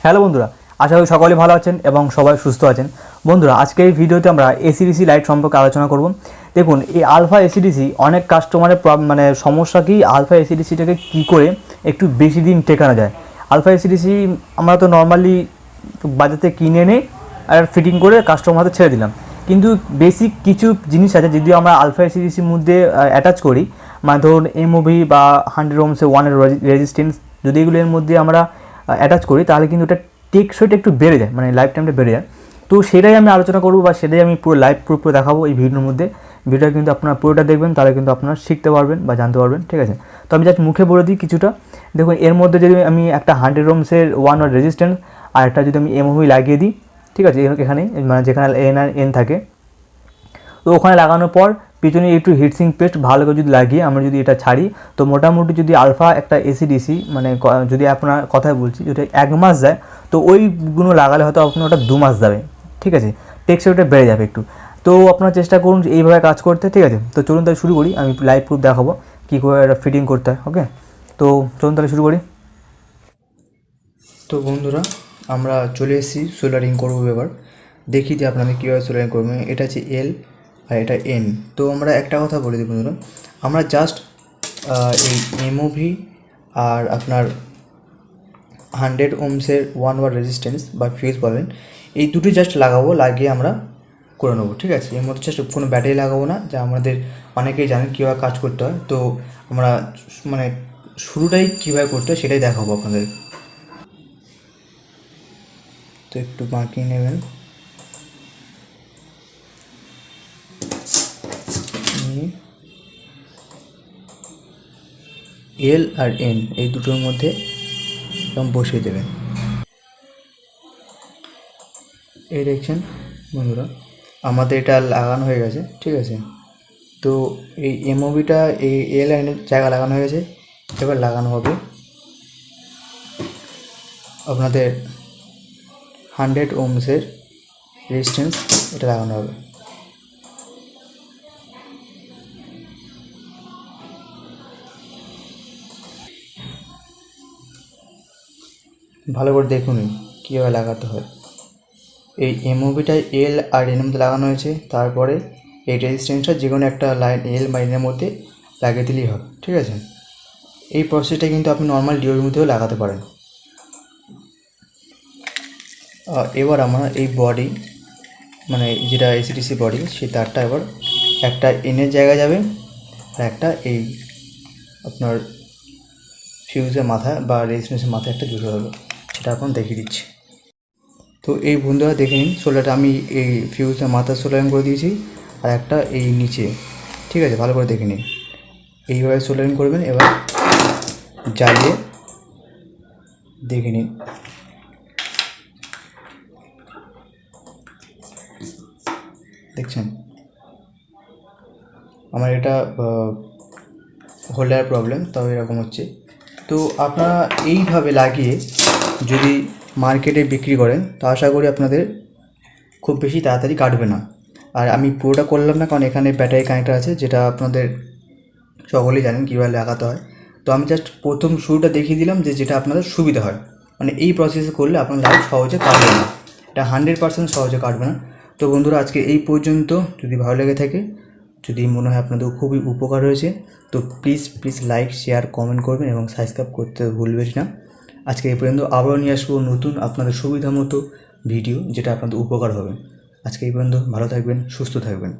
Hello বন্ধুরা, আশা করি সকলে ভালো আছেন এবং সবাই সুস্থ আছেন। বন্ধুরা, আজকে এই ভিডিওতে আমরা এসিডিসি লাইট সম্পর্কে আলোচনা করব। দেখুন, এই আলফা এসিডিসি অনেক কাস্টমারের সমস্যা কি, আলফা এসিডিসিটাকে কী করে একটু বেশি দিন টেকানো যায়। আলফা এসিডিসি আমরা তো নর্মালি বাজারে কিনে এনে আর ফিটিং করে কাস্টমার হাতে ছেড়ে দিলাম, কিন্তু বেসিক কিছু জিনিস আছে যদি আমরা আলফা এসিডিসির মধ্যে অ্যাটাচ করি, মানে ধরুন এমওভি বা 100 ওহমসের 1 রেজিস্ট্যান্স যদি এগুলো এর মধ্যে আমরা অ্যাটাচ করি, তাহলে কিন্তু এটা টেকসইটা একটু বেড়ে যায়, মানে লাইফ টাইমটা বেড়ে যায়। তো সেটাই আমি আলোচনা করবো বা সেটাই আমি পুরো লাইভ প্রুফ দেখাবো এই ভিডিওর মধ্যে। ভিডিওটা কিন্তু আপনারা পুরোটা দেখবেন, তাহলে কিন্তু আপনারা শিখতে পারবেন বা জানতে পারবেন, ঠিক আছে। তো আমি জাস্ট মুখে বলে দিই কিছুটা। দেখুন, এর মধ্যে যদি আমি একটা 100 ওহমসের 1 ওয়াট রেজিস্ট্যান্স আর একটা যদি আমি এমওভি লাগিয়ে দিই, ঠিক আছে, এখানে মানে যেখানে এন আর এন থাকে, তো ওখানে লাগানোর পর পিছনে একটু হিটসিং পেস্ট ভালো করে যদি লাগিয়ে আমরা যদি এটা ছাড়ি, তো মোটামুটি যদি আলফা একটা এসিডিসি মানে যদি আপনার কথায় বলছি যদি 1 মাস যায়, তো ওইগুলো লাগালে হয়তো আপনার ওটা 2 মাস যাবে, ঠিক আছে। টেক্সচারটা বেড়ে যাবে একটু। তো আপনারা চেষ্টা করুন এইভাবে কাজ করতে, ঠিক আছে। তো চলুন তাহলে শুরু করি, আমি লাইভ প্রুফ দেখাবো কী করে এটা ফিটিং করতে হয়, ওকে। তো চলুন তাহলে শুরু করি। তো বন্ধুরা, আমরা চলে এসেছি সোল্ডারিং করবো। এবার দেখি যে আপনাদের কীভাবে সোল্ডারিং করবেন। এটা হচ্ছে এল আর এটা এন। তো আমরা একটা কথা বলে দিই বন্ধুরা, আমরা জাস্ট এই এমওভি আর আপনার 100 ওহমসের 1 ওয়াট রেজিস্ট্যান্স বা ফিউজ বলেন, এই দুটো জাস্ট লাগাবো, লাগিয়ে আমরা করে নেবো, ঠিক আছে। এর মধ্যে জাস্ট কোনো ব্যাটারি লাগাবো না, যা আমাদের অনেকেই জানেন কীভাবে কাজ করতে হয়। তো আমরা মানে শুরুটাই কীভাবে করতে হয় সেটাই দেখাবো আপনাদের। তো একটু বাঁকিয়ে নেবেন, এল আর এন এই দুটোর মধ্যে একদম বসিয়ে দেবেন। এই দেখছেন বন্ধুরা, আমাদের এটা লাগানো হয়ে গেছে, ঠিক আছে। তো এই এমওভিটা এই এল লাইনের জায়গা লাগানো হয়ে গেছে। এবার লাগানো হবে আপনাদের 100 ওহমসের রেজিস্ট্যান্স, এটা লাগানো হবে। ভালো করে দেখুন কীভাবে লাগাতে হয়। এই এমওভিটা এল আর এনের মধ্যে লাগানো হয়েছে, তারপরে এই রেজিস্ট্যান্সটা যে কোনো একটা লাইন এল বা এনের মধ্যে লাগিয়ে দিলেই হবে, ঠিক আছে। এই প্রসেসটা কিন্তু আপনি নর্মাল ডিওর মধ্যেও লাগাতে পারেন। এবার আমরা এই বডি মানে যেটা এসিডিসি বডি, সেই তারটা এবার একটা এনের জায়গায় যাবে আর একটা এই আপনার ফিউজের মাথায় বা রেজিস্ট্যান্সের মাথায় একটা জুড়ে হবে, সেটা আপনার দেখিয়ে দিচ্ছি। তো এই বন্ধুরা দেখে নিন, সোল্ডারটা আমি এই ফিউজের মাথা সোল্ডারিং করে দিয়েছি আর একটা এই নিচে, ঠিক আছে। ভালো করে দেখে নিন, এইভাবে সোল্ডারিং করবেন। এবার জ্বালিয়ে দেখে নিন, দেখছেন আমার এটা হোল্ডার প্রবলেম, তাও এরকম হচ্ছে। তো আপনারা এইভাবে লাগিয়ে যদি মার্কেটে বিক্রি করেন, তো আশা করি আপনাদের খুব বেশি তাড়াতাড়ি কাটবে না। আর আমি পুরোটা করলাম না, কারণ এখানে ব্যাটারি কানেক্টর আছে, যেটা আপনাদের সকলেই জানেন কীভাবে লাগাতে হয়। তো আমি জাস্ট প্রথম শুরুটা দেখিয়ে দিলাম যে যেটা আপনাদের সুবিধা হয়, মানে এই প্রসেসে করলে আপনার লাইট সহজে কাটবে না, এটা 100% সহজে কাটবে না। তো বন্ধুরা, আজকে এই পর্যন্ত। যদি ভালো লেগে থাকে, যদি মনে হয় আপনাদের খুবই উপকার হয়েছে, তো প্লিজ লাইক, শেয়ার, কমেন্ট করবেন এবং সাবস্ক্রাইব করতে ভুলবেন না। আজকে এই পর্যন্ত, আবারও নিয়ে আসবো নতুন আপনাদের সুবিধা মতো ভিডিও, যেটা আপনাদের উপকার হবে। আজকে এই পর্যন্ত, ভালো থাকবেন, সুস্থ থাকবেন।